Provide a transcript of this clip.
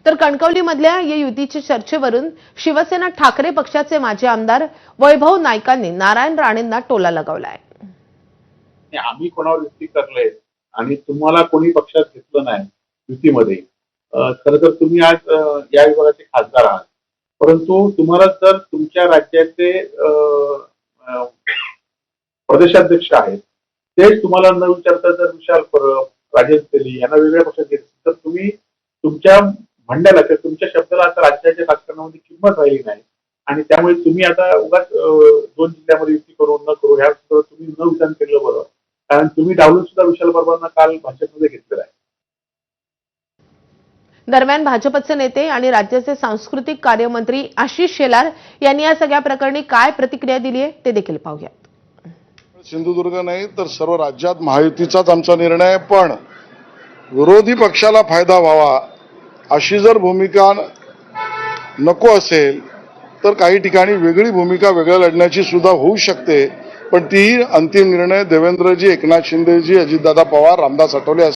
तर कणकवलीमधल्या या युतीच्या चर्चेवरून शिवसेना ठाकरे पक्षाचे माजी आमदार वैभव नाईकांनी नारायण राणेंना टोला लगावलाय। आम्ही कोणावर युती करले आणि तुम्हाला कोणी पक्षात घेतलं नाही युतीमध्ये, खरं तर तुम्ही आज या विभागाचे खासदार आहात, परंतु तुम्हाला जर तुमच्या राज्याचे प्रदेशाध्यक्ष आहेत तेच तुम्हाला न विचारता जर विशाल परब, राजेश तेली यांना वेगळ्या पक्षात घेतलं तर तुम्ही तुमच्या म्हणण्याला किंवा तुमच्या शब्दाला आता राज्याच्या राजकारणामध्ये किंमत राहिली नाही आणि त्यामुळे तुम्ही आता उगाच 2 जिल्ह्यामध्ये युती करू न करू ह्या तुम्ही न विचार केलं बरं, कारण तुम्ही डावलून सुद्धा विशाल परबांना काल भाजपमध्ये घेतलेला आहे। दरम्यान भाजपचे नेते आणि राज्याचे सांस्कृतिक कार्यमंत्री आशिष शेलार यांनी या सगळ्या प्रकरणी काय प्रतिक्रिया दिली आहे ते देखील पाहूयात। सिंधुदुर्ग नाही तर सर्व राज्यात महायुतीचाच आमचा निर्णय आहे, पण विरोधी पक्षाला फायदा व्हावा अशी जर भूमिका नको असेल तर काही ठिकाणी वेगळी भूमिका वेगळ्या लढण्याची सुद्धा होऊ शकते, पण तीही अंतिम निर्णय देवेंद्रजी, एकनाथ शिंदेजी, अजितदादा पवार, रामदास आठवले